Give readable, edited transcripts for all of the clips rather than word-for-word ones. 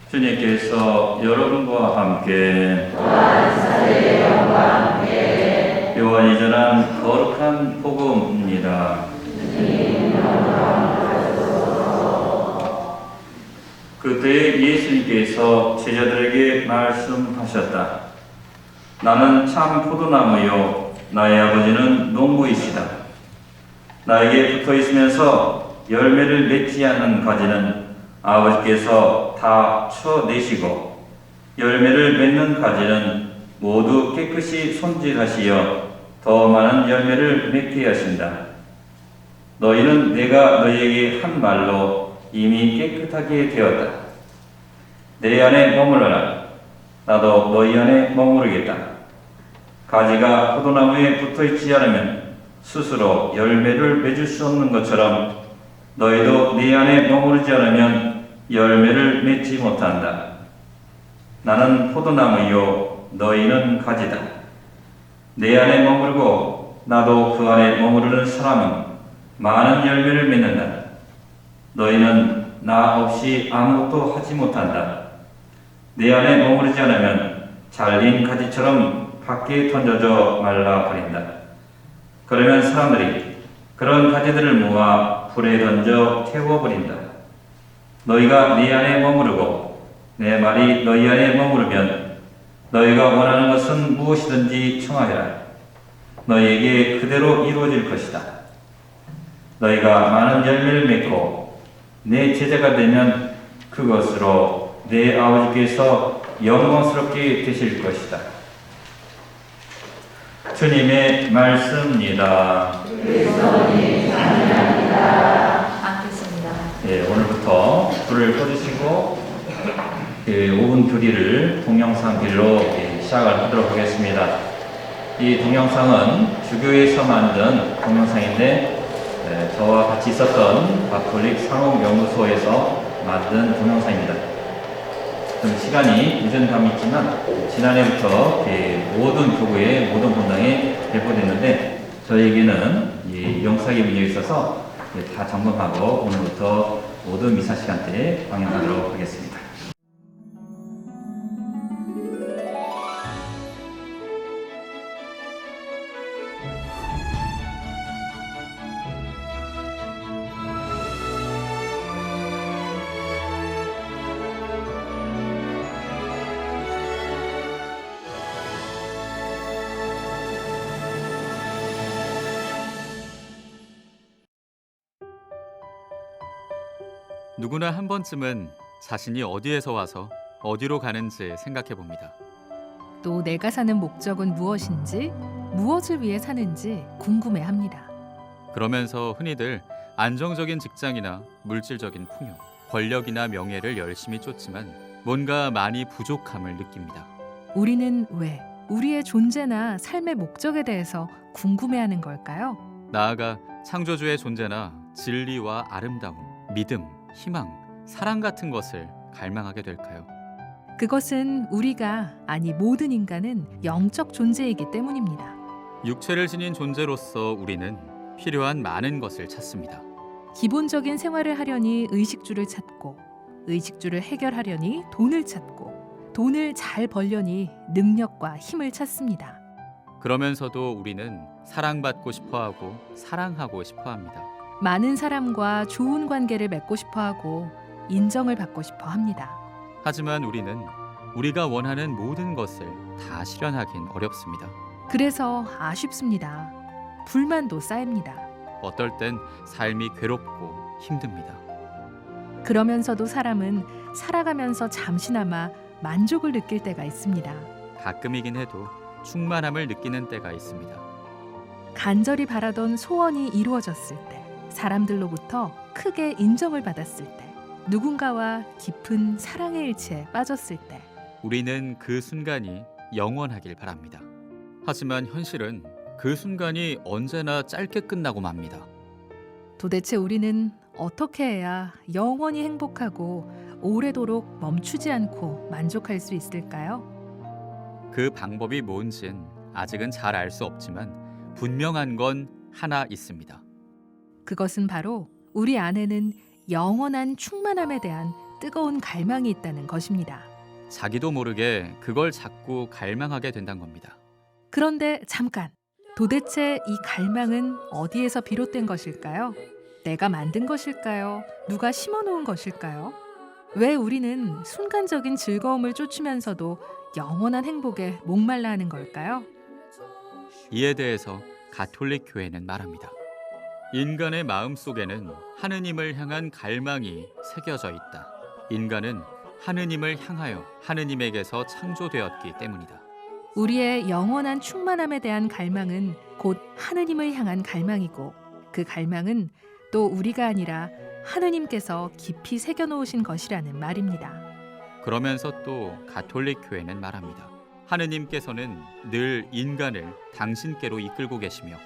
주님께서 여러분과 함께 요한이 전한 거룩한 복음입니다. 그때 예수님께서 제자들에게 말씀하셨다. 나는 참 포도나무요 나의 아버지는 농부이시다. 나에게 붙어 있으면서 열매를 맺지 않는 가지는 아버지께서 다 쳐내시고 열매를 맺는 가지는 모두 깨끗이 손질하시어 더 많은 열매를 맺게 하신다. 너희는 내가 너희에게 한 말로 이미 깨끗하게 되었다. 내 안에 머물러라. 나도 너희 안에 머무르겠다. 가지가 포도나무에 붙어있지 않으면 스스로 열매를 맺을 수 없는 것처럼 너희도 내 안에 머무르지 않으면 열매를 맺지 못한다. 나는 포도나무요 너희는 가지다. 내 안에 머무르고 나도 그 안에 머무르는 사람은 많은 열매를 맺는다. 너희는 나 없이 아무것도 하지 못한다. 내 안에 머무르지 않으면 잘린 가지처럼 밖에 던져져 말라버린다. 그러면 사람들이 그런 가지들을 모아 불에 던져 태워버린다. 너희가 내 안에 머무르고 내 말이 너희 안에 머무르면 너희가 원하는 것은 무엇이든지 청하여라. 너희에게 그대로 이루어질 것이다. 너희가 많은 열매를 맺고 내 제자가 되면 그것으로 내 아버지께서 영광스럽게 되실 것이다. 주님의 말씀입니다. 예, 오늘부터 불을 꺼주시고 5분 교리를 동영상 길로 시작을 하도록 하겠습니다. 이 동영상은 주교에서 만든 동영상인데 저와 같이 있었던 가톨릭 상업연구소에서 만든 동영상입니다. 좀 시간이 늦은 감이 있지만 지난해부터 모든 교구의 모든 본당에 배포됐는데 저에게는 이 영상의 문제가 있어서 다 점검하고 오늘부터 모든 미사 시간대에 방영하도록 하겠습니다. 누구나 한 번쯤은 자신이 어디에서 와서 어디로 가는지 생각해 봅니다. 또 내가 사는 목적은 무엇인지, 무엇을 위해 사는지 궁금해합니다. 그러면서 흔히들 안정적인 직장이나 물질적인 풍요, 권력이나 명예를 열심히 쫓지만 뭔가 많이 부족함을 느낍니다. 우리는 왜 우리의 존재나 삶의 목적에 대해서 궁금해하는 걸까요? 나아가 창조주의 존재나 진리와 아름다움, 믿음, 희망, 사랑 같은 것을 갈망하게 될까요? 그것은 우리가, 아니 모든 인간은 영적 존재이기 때문입니다. 육체를 지닌 존재로서 우리는 필요한 많은 것을 찾습니다. 기본적인 생활을 하려니 의식주를 찾고, 의식주를 해결하려니 돈을 찾고, 돈을 잘 벌려니 능력과 힘을 찾습니다. 그러면서도 우리는 사랑받고 싶어하고 사랑하고 싶어합니다. 많은 사람과 좋은 관계를 맺고 싶어 하고 인정을 받고 싶어 합니다. 하지만 우리는 우리가 원하는 모든 것을 다 실현하긴 어렵습니다. 그래서 아쉽습니다. 불만도 쌓입니다. 어떨 땐 삶이 괴롭고 힘듭니다. 그러면서도 사람은 살아가면서 잠시나마 만족을 느낄 때가 있습니다. 가끔이긴 해도 충만함을 느끼는 때가 있습니다. 간절히 바라던 소원이 이루어졌을 때, 사람들로부터 크게 인정을 받았을 때, 누군가와 깊은 사랑의 일치에 빠졌을 때, 우리는 그 순간이 영원하길 바랍니다. 하지만 현실은 그 순간이 언제나 짧게 끝나고 맙니다. 도대체 우리는 어떻게 해야 영원히 행복하고 오래도록 멈추지 않고 만족할 수 있을까요? 그 방법이 뭔진 아직은 잘 알 수 없지만 분명한 건 하나 있습니다. 그것은 바로 우리 안에는 영원한 충만함에 대한 뜨거운 갈망이 있다는 것입니다. 자기도 모르게 그걸 자꾸 갈망하게 된다는 겁니다. 그런데 잠깐, 도대체 이 갈망은 어디에서 비롯된 것일까요? 내가 만든 것일까요? 누가 심어놓은 것일까요? 왜 우리는 순간적인 즐거움을 쫓으면서도 영원한 행복에 목말라 하는 걸까요? 이에 대해서 가톨릭 교회는 말합니다. 인간의 마음 속에는 하느님을 향한 갈망이 새겨져 있다. 인간은 하느님을 향하여 하느님에게서 창조되었기 때문이다. 우리의 영원한 충만함에 대한 갈망은 곧 하느님을 향한 갈망이고, 그 갈망은 또 우리가 아니라 하느님께서 깊이 새겨놓으신 것이라는 말입니다. 그러면서 또 가톨릭 교회는 말합니다. 하느님께서는 늘 인간을 당신께로 이끌고 계시며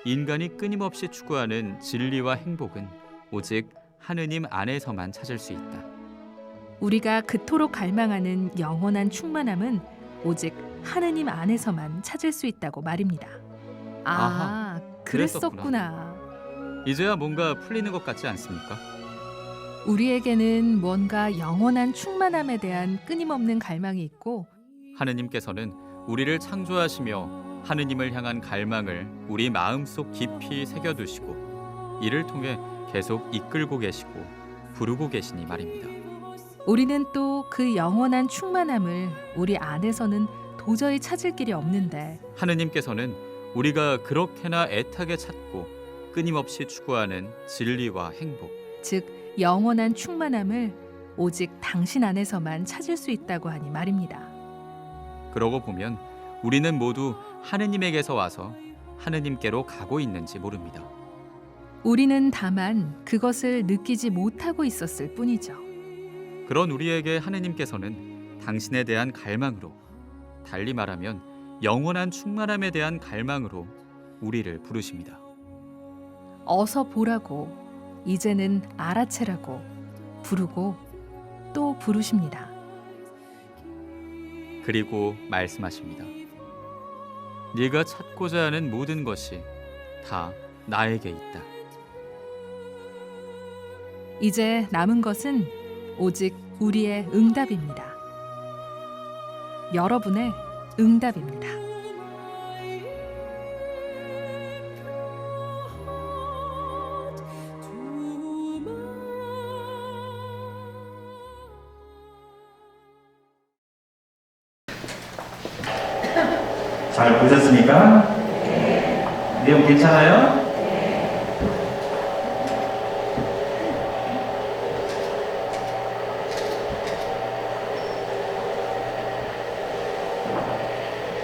인간이 끊임없이 추구하는 진리와 행복은 오직 하느님 안에서만 찾을 수 있다. 우리가 그토록 갈망하는 영원한 충만함은 오직 하느님 안에서만 찾을 수 있다고 말입니다. 아하, 그랬었구나. 이제야 뭔가 풀리는 것 같지 않습니까? 우리에게는 뭔가 영원한 충만함에 대한 끊임없는 갈망이 있고, 하느님께서는 우리를 창조하시며 하느님을 향한 갈망을 우리 마음속 깊이 새겨두시고 이를 통해 계속 이끌고 계시고 부르고 계시니 말입니다. 우리는 또 그 영원한 충만함을 우리 안에서는 도저히 찾을 길이 없는데, 하느님께서는 우리가 그렇게나 애타게 찾고 끊임없이 추구하는 진리와 행복, 즉 영원한 충만함을 오직 당신 안에서만 찾을 수 있다고 하니 말입니다. 그러고 보면 우리는 모두 하느님에게서 와서 하느님께로 가고 있는지 모릅니다. 우리는 다만 그것을 느끼지 못하고 있었을 뿐이죠. 그런 우리에게 하느님께서는 당신에 대한 갈망으로, 달리 말하면 영원한 충만함에 대한 갈망으로 우리를 부르십니다. 어서 보라고, 이제는 알아채라고 부르고 또 부르십니다. 그리고 말씀하십니다. 네가 찾고자 하는 모든 것이 다 나에게 있다. 이제 남은 것은 오직 우리의 응답입니다. 여러분의 응답입니다. 잘 보셨습니까? 내용 괜찮아요?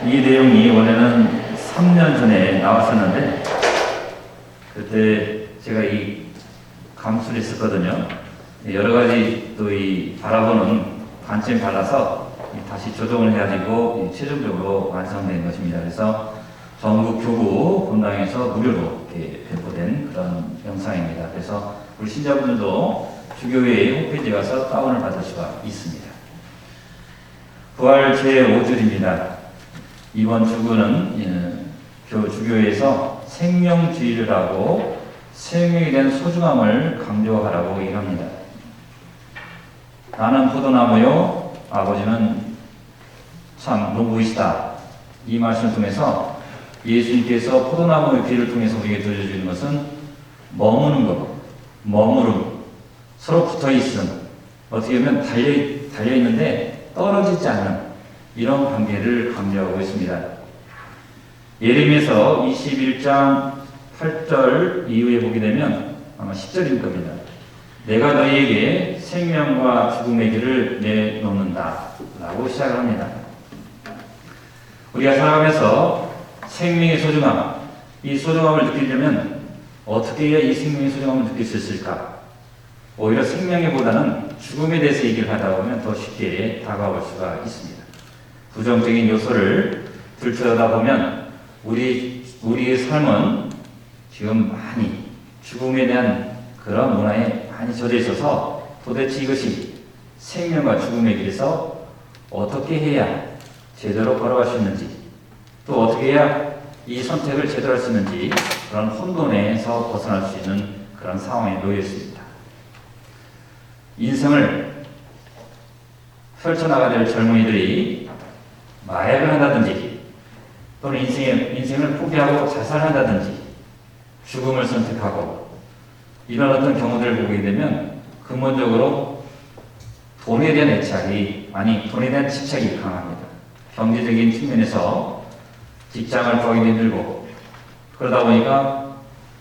이 내용이 원래는 3년 전에 나왔었는데 그때 제가 이 감수를 했었거든요. 여러 가지 또 이 바라보는 관점이 달라서 다시 조정을 해가지고 최종적으로 완성된 것입니다. 그래서 전국 교구 본당에서 무료로 이렇게 배포된 그런 영상입니다. 그래서 우리 신자분들도 주교회 홈페이지에 가서 다운을 받을 수가 있습니다. 부활 제5줄입니다. 이번 주구는 주교회에서 생명주의를 하고 생명에 대한 소중함을 강조하라고 얘기합니다. 나는 포도나무요, 아버지는 참 농부이시다. 이 말씀을 통해서 예수님께서 포도나무의 비를 통해서 우리에게 들려주는 것은 머무는 것, 머무름, 서로 붙어 있음, 어떻게 보면 달려 있는데 떨어지지 않는 이런 관계를 강조하고 있습니다. 예레미야서 21장 8절 이후에 보게 되면 아마 10절일 겁니다. 내가 너희에게 생명과 죽음의 길을 내놓는다 라고 시작을 합니다. 우리가 살아가면서 생명의 소중함, 이 소중함을 느끼려면 어떻게 해야 이 생명의 소중함을 느낄 수 있을까? 오히려 생명보다는 죽음에 대해서 얘기를 하다 보면 더 쉽게 다가올 수가 있습니다. 부정적인 요소를 들춰다 보면 우리의 삶은 지금 많이 죽음에 대한 그런 문화에 많이 젖어 있어서 도대체 이것이 생명과 죽음의 길에서 어떻게 해야 제대로 걸어갈 수 있는지, 또 어떻게 해야 이 선택을 제대로 할 수 있는지 그런 혼돈에서 벗어날 수 있는 그런 상황에 놓여 있습니다. 인생을 펼쳐나가야 될 젊은이들이 마약을 한다든지 또는 인생을 포기하고 자살을 한다든지 죽음을 선택하고 이런 어떤 경우들을 보게 되면 근본적으로 돈에 대한 애착이, 돈에 대한 집착이 강합니다. 경제적인 측면에서 직장을 구하기 힘들고 그러다 보니까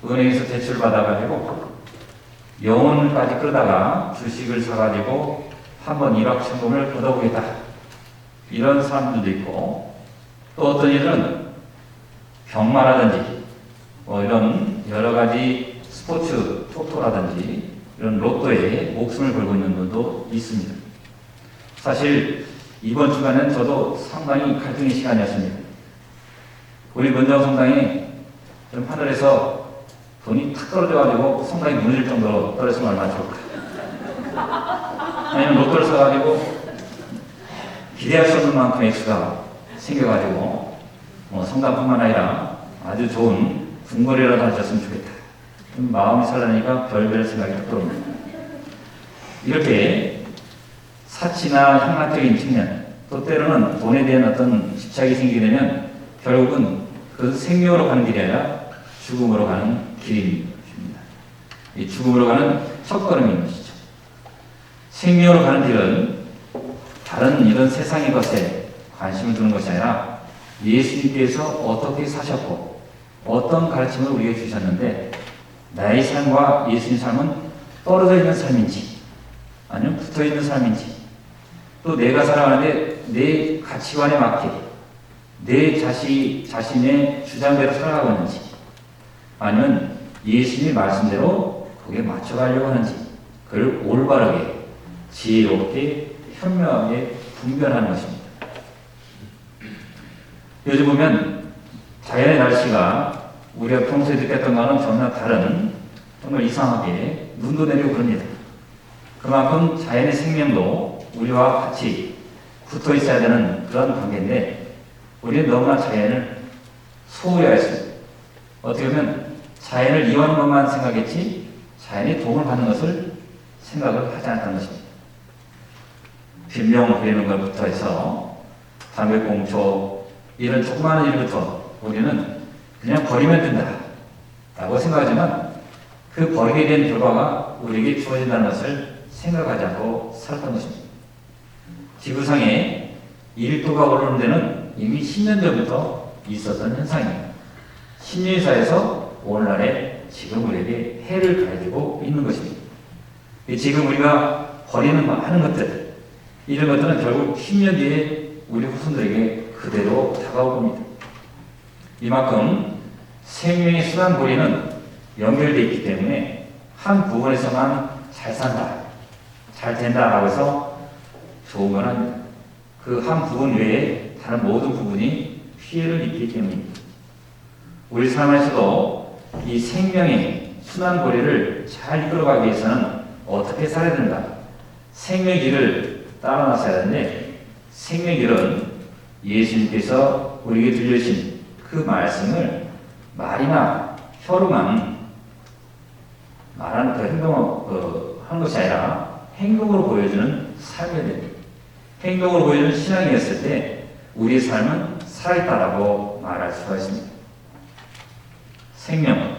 은행에서 대출을 받아가지고 영혼까지 끌다가 주식을 사가지고 한번 일확천금을 걷어보겠다 이런 사람들도 있고, 또 어떤 이들은 경마라든지 이런 여러 가지 스포츠 토토라든지 이런 로또에 목숨을 걸고 있는 분도 있습니다. 사실 이번 주간은 저도 상당히 갈등의 시간이었습니다. 우리 문정 성당에 좀 하늘에서 돈이 탁 떨어져가지고 성당이 무너질 정도로 떨어지면 얼마나 좋을까? 아니면 로또를 사가지고 기대할 수 없는 만큼 액수가 생겨가지고 성당뿐만 아니라 아주 좋은 궁궐이라도 하셨으면 좋겠다. 좀 마음이 설레니까 별별 생각이 딱 들어옵니다. 이렇게 사치나 향락적인 측면, 또 때로는 돈에 대한 어떤 집착이 생기게 되면 결국은 그 생명으로 가는 길이 아니라 죽음으로 가는 길입니다. 이 죽음으로 가는 첫걸음인 것이죠. 생명으로 가는 길은 다른 이런 세상의 것에 관심을 두는 것이 아니라 예수님께서 어떻게 사셨고 어떤 가르침을 우리에게 주셨는데 나의 삶과 예수님 삶은 떨어져 있는 삶인지 아니면 붙어 있는 삶인지, 또 내가 살아가는데 내 가치관에 맞게 내 자신의 주장대로 살아가고 있는지, 아니면 예수님의 말씀대로 거기에 맞춰가려고 하는지, 그걸 올바르게 지혜롭게 현명하게 분별하는 것입니다. 요즘 보면 자연의 날씨가 우리가 평소에 느꼈던 거는 전혀 다른, 정말 이상하게 눈도 내리고 그럽니다. 그만큼 자연의 생명도 우리와 같이 붙어 있어야 되는 그런 관계인데 우리는 너무나 자연을 소홀히 하였습니다. 어떻게 보면 자연을 이용하는 것만 생각했지 자연의 도움을 받는 것을 생각을 하지 않았던 것입니다. 빈병 부리는 것부터 해서 담배꽁초 이런 조그마한 일부터 우리는 그냥 버리면 된다 라고 생각하지만 그 버리게 된 결과가 우리에게 주어진다는 것을 생각하지 않고 살았던 것입니다. 지구상에 1도가 오르는 데는 이미 10년 전부터 있었던 현상입니다. 신유사에서 오늘날에 지금 우리에게 해를 가해주고 있는 것입니다. 지금 우리가 버리는 많은 것들, 이런 것들은 결국 10년 뒤에 우리 후손들에게 그대로 다가올 겁니다. 이만큼 생명의 순환고리는 연결되어 있기 때문에 한 부분에서만 잘 산다, 잘 된다라고 해서 좋은 건 아닙니다. 그 한 부분 외에 다른 모든 부분이 피해를 입기 때문입니다. 우리 삶에서도 이 생명의 순환고리를 잘 이끌어가기 위해서는 어떻게 살아야 되는가? 생명의 길을 따라 나서야 하는데, 생명의 길은 예수님께서 우리에게 들려주신 그 말씀을 말이나 혀로만 말하는 그 행동을 하는 것이 아니라 행동으로 보여주는 삶이 됩니다. 행동으로 보여주는 신앙이었을 때 우리의 삶은 살아있다라고 말할 수가 있습니다. 생명,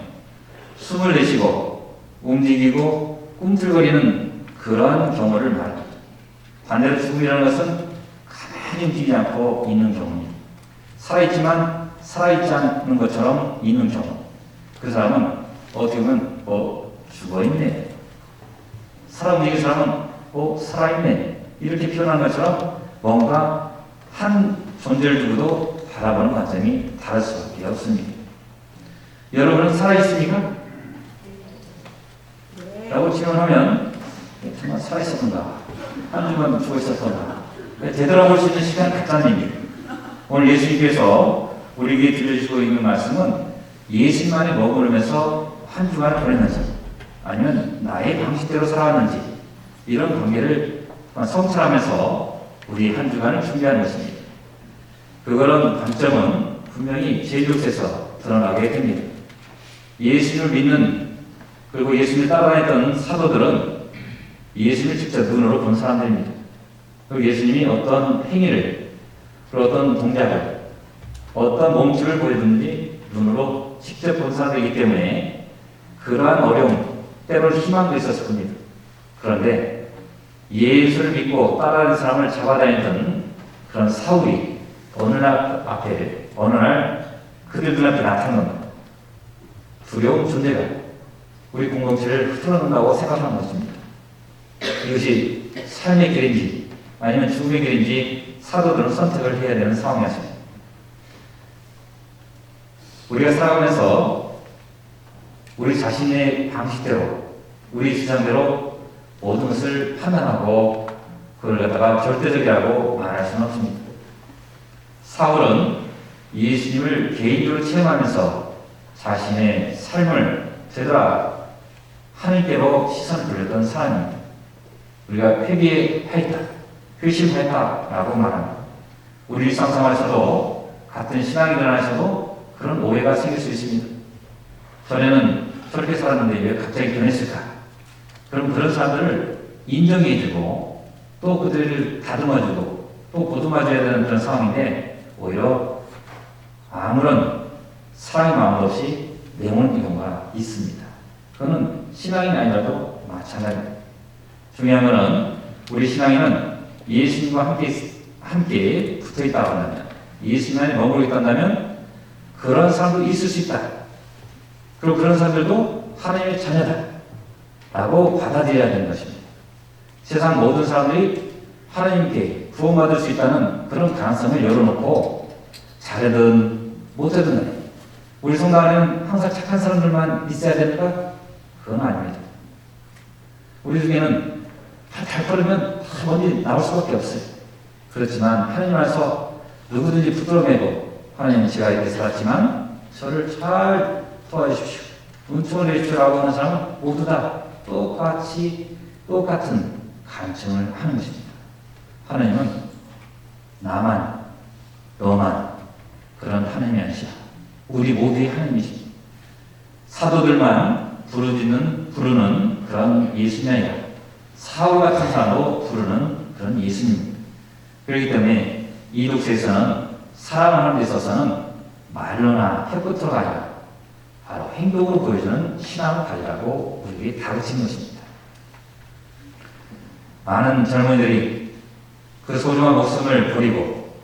숨을 내쉬고 움직이고 꿈틀거리는 그러한 경우를 말합니다. 반대로 죽음이라는 것은 가만히 움직이지 않고 있는 경우입니다. 살아있지만 살아있지 않는 것처럼 있는 경우. 그 사람은 어떻게 보면 죽어있네. 살아 움직이는 사람은 살아있네. 이렇게 표현하는 것처럼 뭔가 한 존재를 두고도 바라보는 관점이 다를 수밖에 없습니다. 여러분은 살아있습니까? 라고 질문하면 정말 살아있었던가? 한 주간 죽어있었던가? 되돌아볼 수 있는 시간이 갖다는 얘기입니다. 오늘 예수님께서 우리에게 들려주시고 있는 말씀은 예수님만에 머무르면서 한 주간을 보냈는지 아니면 나의 방식대로 살아왔는지 이런 관계를 성찰하면서 우리 한 주간을 준비하는 것입니다. 그런 관점은 분명히 제6에서 드러나게 됩니다. 예수님을 믿는 그리고 예수님을 따라했던 사도들은 예수님을 직접 눈으로 본 사람들입니다. 그리고 예수님이 어떤 행위를 그리고 어떤 동작을 어떤 몸짓을 보여주는지 눈으로 직접 본 사람이기 때문에 그러한 어려움 때로는 희망도 있었을 겁니다. 그런데 예수를 믿고 따라하는 사람을 잡아다니던 그런 사울이 어느 날 그들 눈앞에 나타난 겁니다. 두려운 존재가 우리 공동체를 흐트러놓는다고 생각하는 것입니다. 이것이 삶의 길인지 아니면 죽음의 길인지 사도들은 선택을 해야 되는 상황이었습니다. 우리가 살아가면서 우리 자신의 방식대로 우리 주장대로 모든 것을 판단하고 그걸 갖다가 절대적이라고 말할 수는 없습니다. 사울은 예수님을 개인적으로 체험하면서 자신의 삶을 되돌아 하나님께로 시선을 돌렸던 사람입니다. 우리가 회개하였다, 회심하였다라고 말합니다. 우리 일상생활에서도 같은 신앙이 일어나셔도 그런 오해가 생길 수 있습니다. 전에는 저렇게 살았는데 왜 갑자기 변했을까? 그럼 그런 사람들을 인정해주고 또 그들을 다듬어주고 또 보듬어줘야 되는 그런 상황인데 오히려 아무런 사랑의 마음도 없이 내모는 경우가 있습니다. 그거는 신앙인이 아니라도 마찬가지입니다. 중요한 것은 우리 신앙인은 예수님과 함께 붙어 있다고 한다면 예수님 안에 머무르고 있다면 그런 사람도 있을 수 있다. 그리고 그런 사람들도 하나님의 자녀다 라고 받아들여야 되는 것입니다. 세상 모든 사람들이 하나님께 구원받을 수 있다는 그런 가능성을 열어놓고 잘하든 못하든 우리 성도 안에는 항상 착한 사람들만 있어야 됩니까? 그건 아닙니다. 우리 중에는 잘 걸으면 어디 나올 수밖에 없어요. 그렇지만 하나님 안에서 누구든지 부끄러움에도 하나님 제가 이렇게 살았지만 저를 잘 도와주십시오. 은총을 내주시라고 하는 사람은 모두 다 똑같은 간청을 하는 것입니다. 하나님은 나만, 너만 그런 하나님이 아니시라. 우리 모두의 하나님이십니다. 사도들만 부르는 그런 예수님이 아니라 사울 같은 사람도 부르는 그런 예수님입니다. 그렇기 때문에 이 독서에서는 사랑하는 데 있어서는 말로나 혀끝으로가 아니라 바로 행동으로 보여주는 신앙을 가지라고 우리에게 다루친 것입니다. 많은 젊은이들이 그 소중한 목숨을 버리고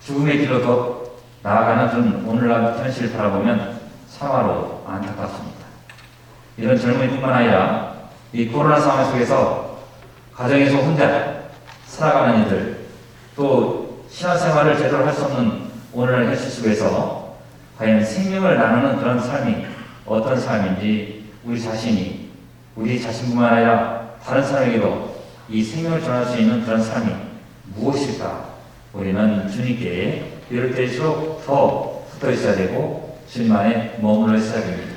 죽음의 길로 더 나아가는 그런 오늘날 현실을 바라보면 참으로 안타깝습니다. 이런 젊은이뿐만 아니라 이 코로나 상황 속에서 가정에서 혼자 살아가는 이들 또 신앙생활을 제대로 할 수 없는 오늘날 현실 속에서 과연 생명을 나누는 그런 삶이 어떤 삶인지 우리 자신뿐만 아니라 다른 사람에게도 이 생명을 전할 수 있는 그런 삶이 무엇일까? 우리는 주님께 이럴 때일수록 더 붙어 있어야 되고 주님 안에 머물러 있어야 됩니다.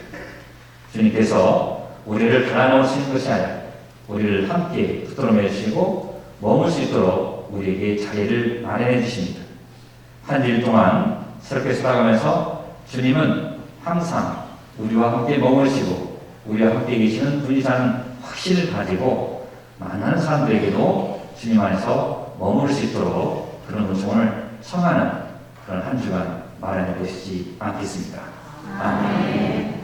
주님께서 우리를 갈아넣으시는 것이 아니라 우리를 함께 붙들어 매주시고 머물 수 있도록 우리에게 자리를 마련해 주십니다. 한 주일 동안 새롭게 살아가면서 주님은 항상 우리와 함께 머무르시고 우리와 함께 계시는 분이라는 확신을 가지고 만나는 사람들에게도 주님 안에서 머무를 수 있도록 그런 은총을 청하는 그런 한 주간 마련해 보시지 않겠습니까? 아멘.